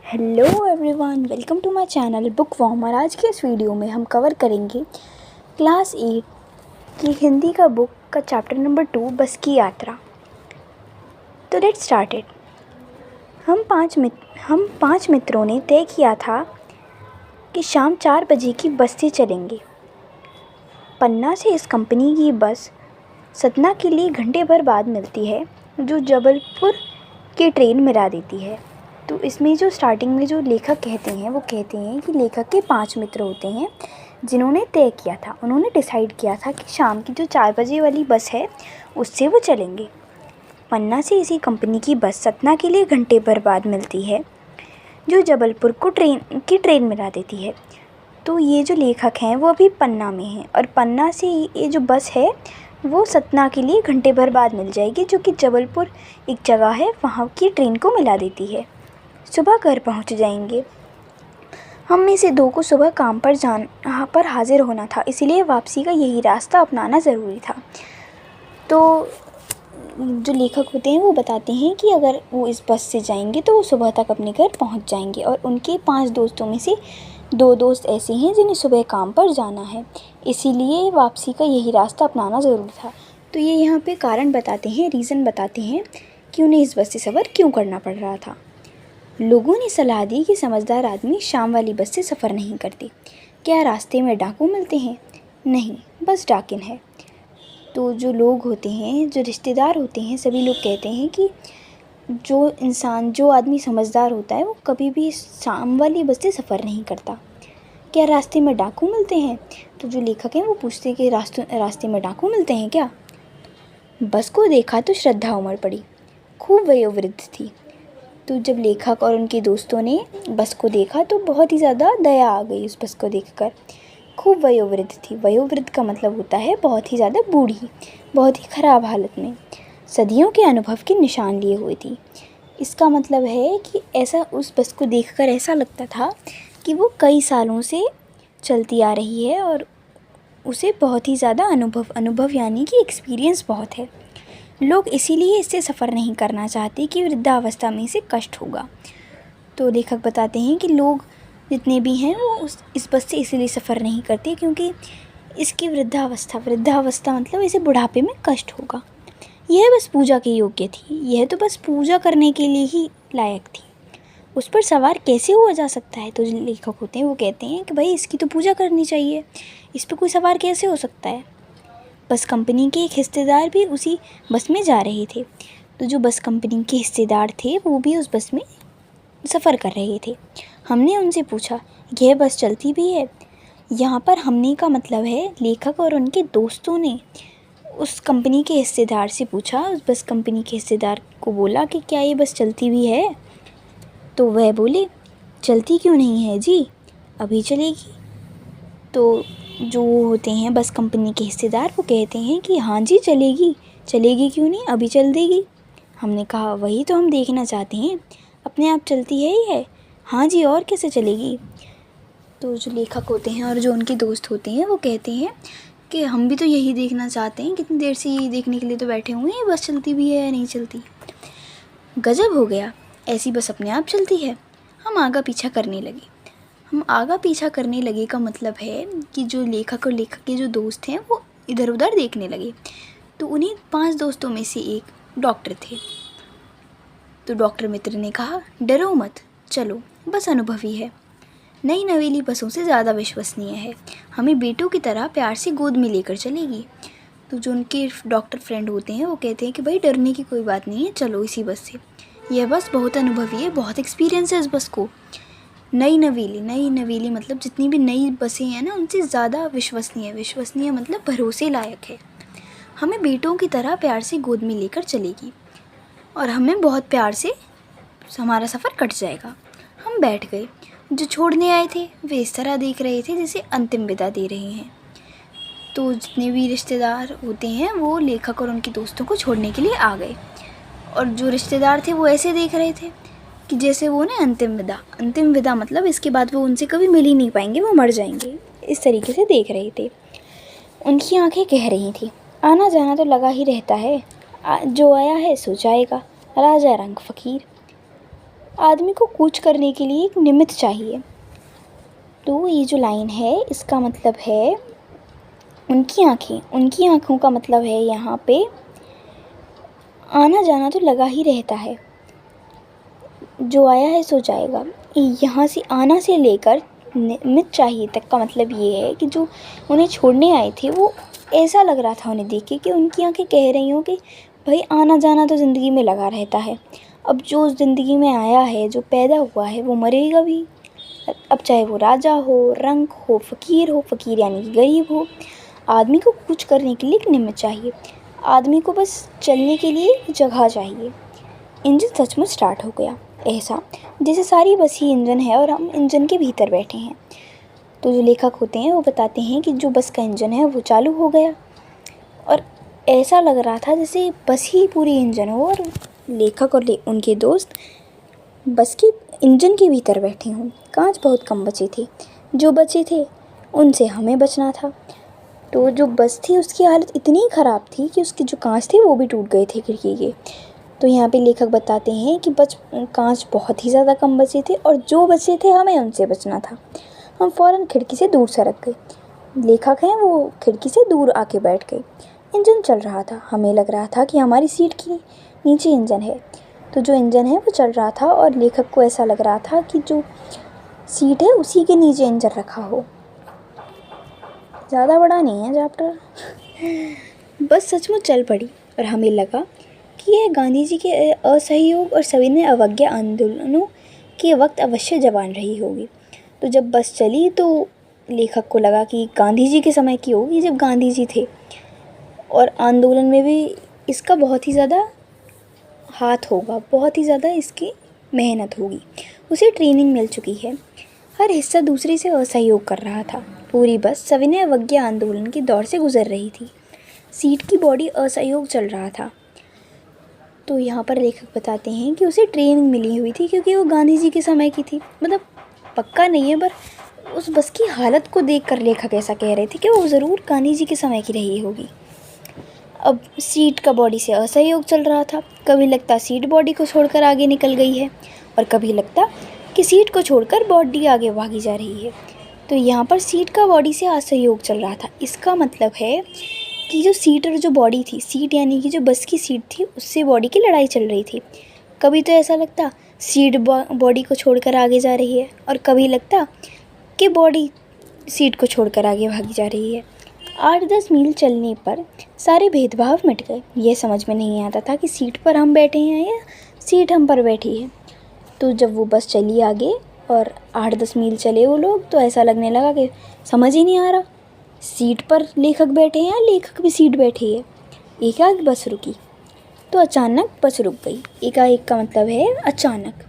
Hello everyone, welcome to my channel book worm. और आज के इस वीडियो में हम कवर करेंगे क्लास 8 की हिंदी का बुक का चैप्टर नंबर 2 बस की यात्रा। तो लेट्स स्टार्टेड। हम पांच मित्रों ने तय किया था कि शाम 4 बजे की बस से चलेंगे। पन्ना से इस कंपनी की बस सतना के लिए घंटे भर बाद मिलती है, जो जबलपुर की ट्रेन मिला देती है। तो इसमें जो स्टार्टिंग में जो लेखक कहते हैं वो कहते हैं कि लेखक के 5 मित्र होते हैं जिन्होंने तय किया था, उन्होंने डिसाइड किया था कि शाम की जो 4 बजे वाली बस है उससे वो चलेंगे। पन्ना से इसी कंपनी की बस सतना के लिए घंटे भर बाद मिलती है, जो जबलपुर को ट्रेन मिला देती है। तो ये जो लेखक हैं वो अभी पन्ना में हैं और पन्ना से ये जो बस है वो सतना के लिए घंटे भर बाद मिल जाएगी, जो कि जबलपुर एक जगह है वहाँ की ट्रेन को मिला देती है। सुबह घर पहुंच जाएंगे। हम में से 2 को सुबह काम पर हाजिर होना था, इसलिए वापसी का यही रास्ता अपनाना ज़रूरी था। तो जो लेखक होते हैं वो बताते हैं कि अगर वो इस बस से जाएंगे तो वो सुबह तक अपने घर पहुंच जाएंगे। और उनके 5 दोस्तों में से 2 दोस्त ऐसे हैं जिन्हें सुबह काम पर जाना है, इसीलिए वापसी का यही रास्ता अपनाना ज़रूरी था। तो ये यहाँ पे कारण बताते हैं, रीज़न बताते हैं कि उन्हें इस बस से सफ़र क्यों करना पड़ रहा था। लोगों ने सलाह दी कि समझदार आदमी शाम वाली बस से सफ़र नहीं करते। क्या रास्ते में डाकू मिलते हैं? नहीं, बस डाकिन है। तो जो लोग होते हैं, जो रिश्तेदार होते हैं, सभी लोग कहते हैं कि जो आदमी समझदार होता है वो कभी भी शाम वाली बस से सफ़र नहीं करता। क्या रास्ते में डाकू मिलते हैं? तो जो लेखक हैं वो पूछते हैं कि रास्ते में डाकू मिलते हैं क्या? बस को देखा तो श्रद्धा उमड़ पड़ी। खूब वयोवृद्ध थी। तो जब लेखक और उनके दोस्तों ने बस को देखा तो बहुत ही ज़्यादा दया आ गई उस बस को देखकर। खूब वयोवृद्ध थी। वयोवृद्ध का मतलब होता है बहुत ही ज़्यादा बूढ़ी, बहुत ही ख़राब हालत में, सदियों के अनुभव के निशान लिए हुई थी। इसका मतलब है कि ऐसा उस बस को देखकर ऐसा लगता था कि वो कई सालों से चलती आ रही है और उसे बहुत ही ज़्यादा अनुभव यानी कि एक्सपीरियंस बहुत है। लोग इसीलिए इससे सफ़र नहीं करना चाहते कि वृद्धावस्था में इसे कष्ट होगा। तो लेखक बताते हैं कि लोग जितने भी हैं वो इस बस से इसीलिए सफ़र नहीं करते क्योंकि इसकी वृद्धावस्था मतलब इसे बुढ़ापे में कष्ट होगा। यह बस पूजा के योग्य थी, यह तो बस पूजा करने के लिए ही लायक थी। उस पर सवार कैसे हुआ जा सकता है? तो जो लेखक होते हैं वो कहते हैं कि भाई इसकी तो पूजा करनी चाहिए, इस पर कोई सवार कैसे हो सकता है? बस कंपनी के एक हिस्सेदार भी उसी बस में जा रहे थे। तो जो बस कंपनी के हिस्सेदार थे वो भी उस बस में सफ़र कर रहे थे। हमने उनसे पूछा, यह बस चलती भी है? यहाँ पर हमने का मतलब है लेखक और उनके दोस्तों ने उस कंपनी के हिस्सेदार से पूछा। उस बस कंपनी के हिस्सेदार को बोला कि क्या ये बस चलती भी है? तो वह बोले, चलती क्यों नहीं है जी, अभी चलेगी। तो जो होते हैं बस कंपनी के हिस्सेदार वो कहते हैं कि हाँ जी चलेगी क्यों नहीं, अभी चल देगी। हमने कहा वही तो हम देखना चाहते हैं, अपने आप चलती है ही है। हाँ जी, और कैसे चलेगी? तो जो लेखक होते हैं और जो उनके दोस्त होते हैं वो कहते हैं कि हम भी तो यही देखना चाहते हैं, कितनी देर से यही देखने के लिए तो बैठे हुए हैं बस चलती भी है या नहीं चलती। गजब हो गया, ऐसी बस अपने आप चलती है। हम आगा पीछा करने लगे का मतलब है कि जो लेखक और लेखक के जो दोस्त हैं वो इधर उधर देखने लगे। तो उन्हीं 5 दोस्तों में से एक डॉक्टर थे। तो डॉक्टर मित्र ने कहा, डरो मत, चलो, बस अनुभवी है, नई नवेली बसों से ज़्यादा विश्वसनीय है, हमें बेटों की तरह प्यार से गोद में लेकर चलेगी। तो जो उनके डॉक्टर फ्रेंड होते हैं वो कहते हैं कि भाई डरने की कोई बात नहीं है, चलो इसी बस से, यह बस बहुत अनुभवी है, बहुत एक्सपीरियंस है इस बस को। नई नवेली मतलब जितनी भी नई बसें हैं ना उनसे ज़्यादा विश्वसनीय मतलब भरोसे लायक है, हमें बेटों की तरह प्यार से गोद में लेकर चलेगी और हमें बहुत प्यार से हमारा सफ़र कट जाएगा। हम बैठ गए। जो छोड़ने आए थे वे इस तरह देख रहे थे जैसे अंतिम विदा दे रहे हैं। तो जितने भी रिश्तेदार होते हैं वो लेखक और उनके दोस्तों को छोड़ने के लिए आ गए और जो रिश्तेदार थे वो ऐसे देख रहे थे कि जैसे वो ना अंतिम विदा मतलब इसके बाद वो उनसे कभी मिल ही नहीं पाएंगे, वो मर जाएंगे, इस तरीके से देख रहे थे। उनकी आंखें कह रही थी, आना जाना तो लगा ही रहता है, जो आया है सो जाएगा, राजा रंग फ़कीर। आदमी को कूच करने के लिए एक निमित्त चाहिए। तो ये जो लाइन है इसका मतलब है उनकी आँखें, उनकी आँखों का मतलब है यहाँ पे आना जाना तो लगा ही रहता है, जो आया है सो जाएगा। यहाँ से आना से लेकर निमित्त चाहिए तक का मतलब ये है कि जो उन्हें छोड़ने आए थे वो ऐसा लग रहा था उन्हें देख के कि उनकी आंखें कह रही हों कि भाई आना जाना तो ज़िंदगी में लगा रहता है। अब जो ज़िंदगी में आया है, जो पैदा हुआ है, वो मरेगा भी। अब चाहे वो राजा हो, रंक हो, फ़कीर यानी कि गरीब हो, आदमी को कुछ करने के लिए एक निमित्त चाहिए। आदमी को बस चलने के लिए जगह चाहिए। इंजन सचमुच स्टार्ट हो गया, ऐसा जैसे सारी बस ही इंजन है और हम इंजन के भीतर बैठे हैं। तो जो लेखक होते हैं वो बताते हैं कि जो बस का इंजन है वो चालू हो गया और ऐसा लग रहा था जैसे बस ही पूरी इंजन हो और लेखक और उनके दोस्त बस के इंजन के भीतर बैठे हों। कांच बहुत कम बचे थे, जो बचे थे उनसे हमें बचना था। तो जो बस थी उसकी हालत इतनी ख़राब थी कि उसके जो कांच थे वो भी टूट गए थे खिड़की के। तो यहाँ पे लेखक बताते हैं कि कांच बहुत ही ज़्यादा कम बचे थे और जो बचे थे हमें उनसे बचना था। हम फ़ौरन खिड़की से दूर सरक गए। लेखक हैं वो खिड़की से दूर आके बैठ गए। इंजन चल रहा था, हमें लग रहा था कि हमारी सीट के नीचे इंजन है। तो जो इंजन है वो चल रहा था और लेखक को ऐसा लग रहा था कि जो सीट है उसी के नीचे इंजन रखा हो। ज़्यादा बड़ा नहीं है चैप्टर। बस सचमुच चल पड़ी और हमें लगा कि यह गांधी जी के असहयोग और सविनय अवज्ञा आंदोलनों के वक्त अवश्य जवान रही होगी। तो जब बस चली तो लेखक को लगा कि गांधी जी के समय की होगी, जब गांधी जी थे और आंदोलन में भी इसका बहुत ही ज़्यादा हाथ होगा, बहुत ही ज़्यादा इसकी मेहनत होगी। उसे ट्रेनिंग मिल चुकी है। हर हिस्सा दूसरे से असहयोग कर रहा था। पूरी बस सविनय अवज्ञा आंदोलन के दौर से गुजर रही थी। सीट की बॉडी असहयोग चल रहा था। तो यहाँ पर लेखक बताते हैं कि उसे ट्रेनिंग मिली हुई थी क्योंकि वो गांधी जी के समय की थी। मतलब पक्का नहीं है पर उस बस की हालत को देखकर लेखक ऐसा कह रहे थे कि वो ज़रूर गांधी जी के समय की रही होगी। अब सीट का बॉडी से असहयोग चल रहा था। कभी लगता सीट बॉडी को छोड़कर आगे निकल गई है और कभी लगता कि सीट को छोड़कर बॉडी आगे भागी जा रही है। तो यहाँ पर सीट का बॉडी से असहयोग चल रहा था। इसका मतलब है कि जो सीट और जो बॉडी थी, सीट यानी कि जो बस की सीट थी, उससे बॉडी की लड़ाई चल रही थी। कभी तो ऐसा लगता सीट बॉडी को छोड़कर आगे जा रही है और कभी लगता कि बॉडी सीट को छोड़कर आगे भागी जा रही है। 8-10 मील चलने पर सारे भेदभाव मिट गए। यह समझ में नहीं आता था कि सीट पर हम बैठे हैं या सीट हम पर बैठी है। तो जब वो बस चली आगे और 8-10 मील चले वो लोग, तो ऐसा लगने लगा कि समझ ही नहीं आ रहा सीट पर लेखक बैठे हैं या लेखक भी सीट बैठी है। एकाएक बस रुकी तो अचानक बस रुक गई। एकाएक का मतलब है अचानक।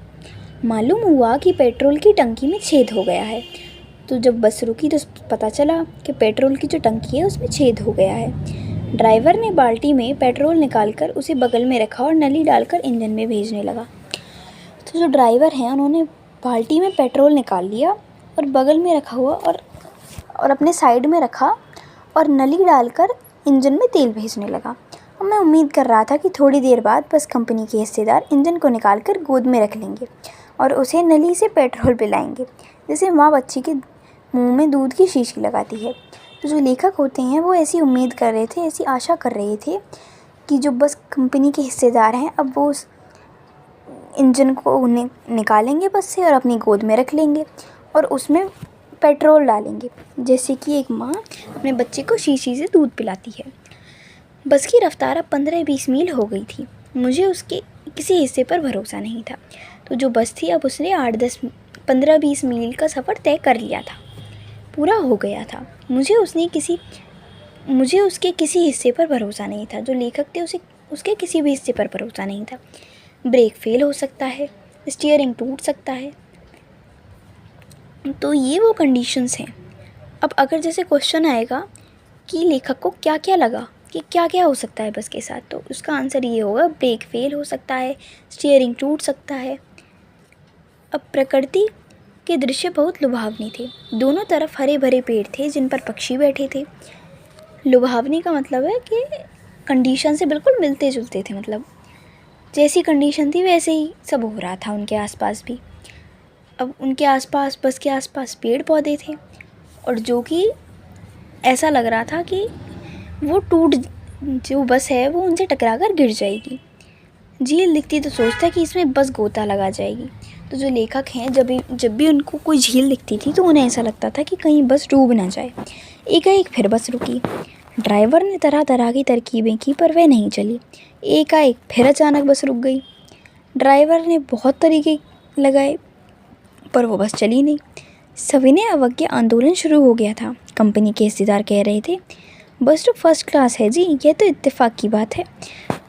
मालूम हुआ कि पेट्रोल की टंकी में छेद हो गया है। तो जब बस रुकी तो पता चला कि पेट्रोल की जो टंकी है उसमें छेद हो गया है। ड्राइवर ने बाल्टी में पेट्रोल निकालकर उसे बगल में रखा और नली डालकर इंजन में भेजने लगा। तो जो ड्राइवर हैं उन्होंने बाल्टी में पेट्रोल निकाल लिया और बगल में रखा हुआ और अपने साइड में रखा और नली डालकर इंजन में तेल भेजने लगा। और मैं उम्मीद कर रहा था कि थोड़ी देर बाद बस कंपनी के हिस्सेदार इंजन को निकालकर गोद में रख लेंगे और उसे नली से पेट्रोल पिलाएंगे, जैसे माँ बच्ची के मुंह में दूध की शीशी लगाती है। तो जो लेखक होते हैं वो ऐसी उम्मीद कर रहे थे, ऐसी आशा कर रहे थे कि जो बस कंपनी के हिस्सेदार हैं अब वो उस इंजन को निकालेंगे बस से और अपनी गोद में रख लेंगे और उसमें पेट्रोल डालेंगे, जैसे कि एक माँ अपने बच्चे को शीशी से दूध पिलाती है। बस की रफ़्तार अब 15-20 मील हो गई थी। मुझे उसके किसी हिस्से पर भरोसा नहीं था। तो जो बस थी अब उसने 15-20 मील का सफ़र तय कर लिया था, पूरा हो गया था। मुझे उसके किसी हिस्से पर भरोसा नहीं था। जो लेखक थे उसके किसी भी हिस्से पर भरोसा नहीं था। ब्रेक फेल हो सकता है, स्टीयरिंग टूट सकता है। तो ये वो कंडीशंस हैं। अब अगर जैसे क्वेश्चन आएगा कि लेखक को क्या क्या लगा कि क्या क्या हो सकता है बस के साथ, तो उसका आंसर ये होगा ब्रेक फेल हो सकता है, स्टीयरिंग टूट सकता है। अब प्रकृति के दृश्य बहुत लुभावने थे। दोनों तरफ हरे भरे पेड़ थे जिन पर पक्षी बैठे थे। लुभावने का मतलब है कि कंडीशन से बिल्कुल मिलते जुलते थे। मतलब जैसी कंडीशन थी वैसे ही सब हो रहा था उनके आसपास भी। अब उनके आसपास, बस के आसपास पेड़ पौधे थे और जो कि ऐसा लग रहा था कि वो जो बस है वो उनसे टकरा कर गिर जाएगी। झील दिखती तो सोचता कि इसमें बस गोता लगा जाएगी। तो जो लेखक हैं, जब भी उनको कोई झील दिखती थी तो उन्हें ऐसा लगता था कि कहीं बस डूब ना जाए। एकाएक फिर बस रुकी। ड्राइवर ने तरह तरह की तरकीबें की पर वह नहीं चली। एकाएक फिर अचानक बस रुक गई। ड्राइवर ने बहुत तरीके लगाए पर वो बस चली नहीं। सविनय अवज्ञा आंदोलन शुरू हो गया था। कंपनी के हिस्सेदार कह रहे थे, बस तो फर्स्ट क्लास है जी, यह तो इत्तेफाक की बात है।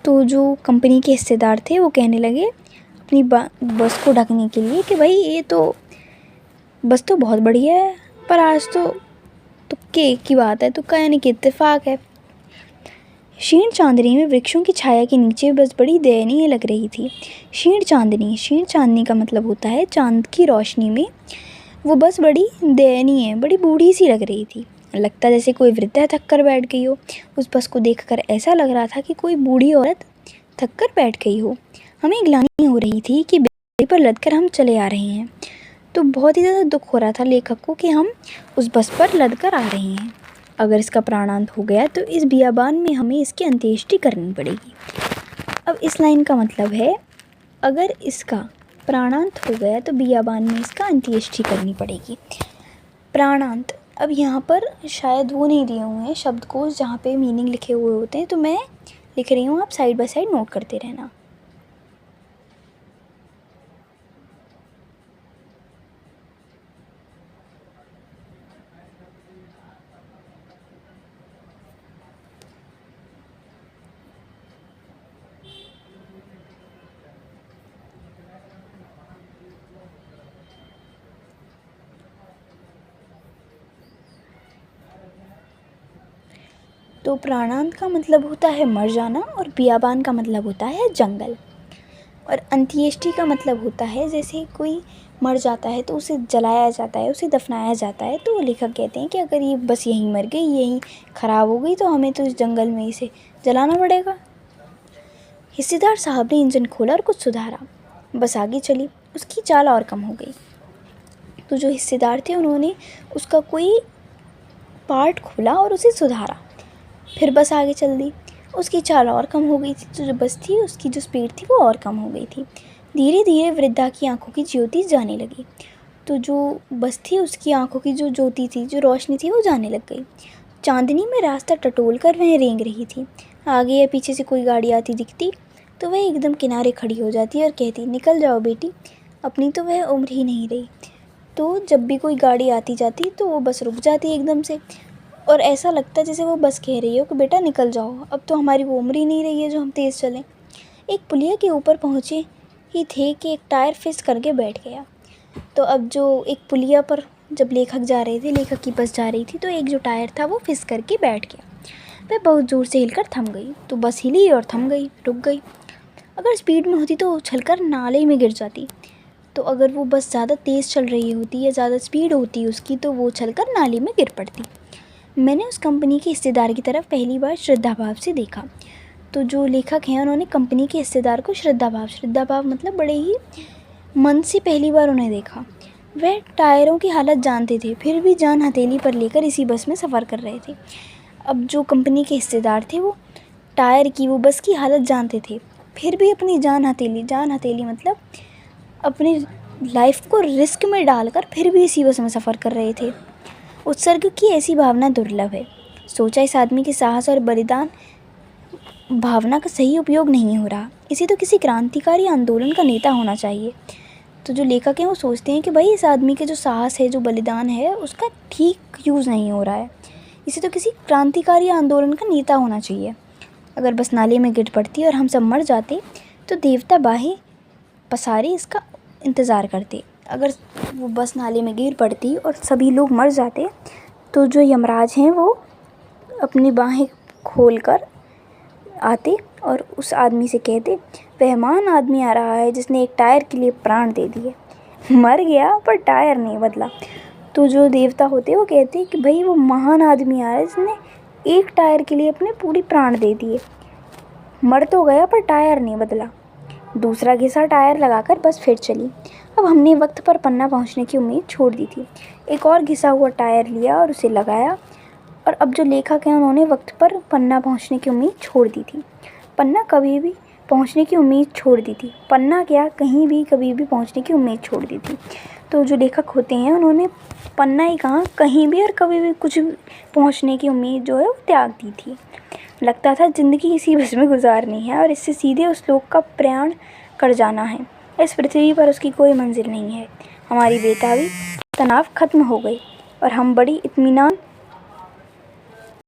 तो जो कंपनी के हिस्सेदार थे वो कहने लगे अपनी बस को ढकने के लिए कि भाई ये तो बस तो बहुत बढ़िया है, पर आज तो तुक्के की बात है, तुक्का यानी कि इत्तेफाक है। क्षीण चांदनी में वृक्षों की छाया के नीचे बस बड़ी दयनीय लग रही थी। क्षीण चांदनी का मतलब होता है चांद की रोशनी में वो बस बड़ी दयनीय, बड़ी बूढ़ी सी लग रही थी। लगता जैसे कोई वृद्धा थक कर बैठ गई हो। उस बस को देखकर ऐसा लग रहा था कि कोई बूढ़ी औरत थक कर बैठ गई हो। हमें ग्लानि हो रही थी कि बेड़ी पर लदकर हम चले आ रहे हैं। तो बहुत ही ज़्यादा दुख हो रहा था लेखक को कि हम उस बस पर लदकर आ रहे हैं। अगर इसका प्राणांत हो गया तो इस बियाबान में हमें इसकी अंत्येष्टि करनी पड़ेगी। अब इस लाइन का मतलब है, अगर इसका प्राणांत हो गया तो बियाबान में इसका अंत्येष्टि करनी पड़ेगी। प्राणांत, अब यहाँ पर शायद वो नहीं दिए हुए हैं शब्दकोश जहाँ पे मीनिंग लिखे हुए होते हैं, तो मैं लिख रही हूँ, आप साइड बाय साइड नोट करते रहना। तो प्राणांत का मतलब होता है मर जाना और बियाबान का मतलब होता है जंगल। और अंत्येष्टि का मतलब होता है जैसे कोई मर जाता है तो उसे जलाया जाता है, उसे दफनाया जाता है। तो लेखक कहते हैं कि अगर ये बस यहीं मर गई, यहीं ख़राब हो गई, तो हमें तो इस जंगल में इसे जलाना पड़ेगा। हिस्सेदार साहब ने इंजन खोला और कुछ सुधारा। बस आगे चली, उसकी चाल और कम हो गई। तो जो हिस्सेदार थे उन्होंने उसका कोई पार्ट खोला और उसे सुधारा। फिर बस आगे चल दी, उसकी चाल और कम हो गई थी। तो जो बस थी उसकी जो स्पीड थी वो और कम हो गई थी। धीरे धीरे वृद्धा की आंखों की ज्योति जाने लगी। तो जो बस थी उसकी आंखों की जो ज्योति थी, जो रोशनी थी, वो जाने लग गई। चांदनी में रास्ता टटोल कर वह रेंग रही थी। आगे या पीछे से कोई गाड़ी आती दिखती तो वह एकदम किनारे खड़ी हो जाती और कहती, निकल जाओ बेटी, अपनी तो वह उम्र ही नहीं रही। तो जब भी कोई गाड़ी आती जाती तो वो बस रुक जाती एकदम से, और ऐसा लगता जैसे वो बस कह रही हो कि बेटा निकल जाओ, अब तो हमारी वो उम्र ही नहीं रही है जो हम तेज़ चलें। एक पुलिया के ऊपर पहुँचे ही थे कि एक टायर फिस करके बैठ गया। तो अब जो एक पुलिया पर जब लेखक जा रहे थे, लेखक की बस जा रही थी, तो एक जो टायर था वो फिस करके बैठ गया। वह बहुत ज़ोर से हिलकर थम गई। तो बस हिली और थम गई, रुक गई। अगर स्पीड में होती तो उछलकर नाले में गिर जाती। तो अगर वो बस ज़्यादा तेज़ चल रही होती या ज़्यादा स्पीड होती उसकी तो वो उछलकर नाले में गिर पड़ती। मैंने उस कंपनी के हिस्सेदार की तरफ पहली बार श्रद्धा भाव से देखा। तो जो लेखक हैं उन्होंने कंपनी के हिस्सेदार को श्रद्धा भाव मतलब बड़े ही मन से पहली बार उन्हें देखा। वह टायरों की हालत जानते थे, फिर भी जान हथेली पर लेकर इसी बस में सफ़र कर रहे थे। अब जो कंपनी के हिस्सेदार थे वो टायर की, वो बस की हालत जानते थे, फिर भी अपनी जान हथेली मतलब अपनी लाइफ को रिस्क में डालकर फिर भी इसी बस में सफ़र कर रहे थे। उत्सर्ग की ऐसी भावना दुर्लभ है। सोचा, इस आदमी के साहस और बलिदान भावना का सही उपयोग नहीं हो रहा। इसे तो किसी क्रांतिकारी आंदोलन का नेता होना चाहिए। तो जो लेखक हैं वो सोचते हैं कि भाई इस आदमी के जो साहस है, जो बलिदान है, उसका ठीक यूज़ नहीं हो रहा है। इसे तो किसी क्रांतिकारी आंदोलन का नेता होना चाहिए। अगर बस नाले में गिर पड़ती और हम सब मर जाते तो देवता बाहें पसारे इसका इंतज़ार करते। अगर वो बस नाले में गिर पड़ती और सभी लोग मर जाते तो जो यमराज हैं वो अपनी बाहें खोल कर आते और उस आदमी से कहते, वह महान आदमी आ रहा है जिसने एक टायर के लिए प्राण दे दिए। मर गया पर टायर नहीं बदला। तो जो देवता होते वो कहते कि भाई वो महान आदमी आ रहा है जिसने एक टायर के लिए अपने पूरी प्राण दे दिए। मर तो गया पर टायर नहीं बदला। दूसरा घिसा टायर लगाकर बस फिर चली। अब हमने वक्त पर पन्ना पहुंचने की उम्मीद छोड़ दी थी। एक और घिसा हुआ टायर लिया और उसे लगाया, और अब जो लेखक हैं उन्होंने वक्त पर पन्ना पहुंचने की उम्मीद छोड़ दी थी। पन्ना कभी भी पहुंचने की उम्मीद छोड़ दी थी। पन्ना क्या, कहीं भी कभी भी पहुंचने की उम्मीद छोड़ दी थी। तो जो लेखक होते हैं उन्होंने पन्ना ही कहाँ, कहीं भी और कभी भी कुछ भी पहुंचने की उम्मीद जो है वो त्याग दी थी। लगता था ज़िंदगी इसी बस में गुजारनी है और इससे सीधे उस लोक का प्रयाण कर जाना है। इस पृथ्वी पर उसकी कोई मंजिल नहीं है। हमारी बेताबी, तनाव खत्म हो गई और हम बड़ी इत्मीनान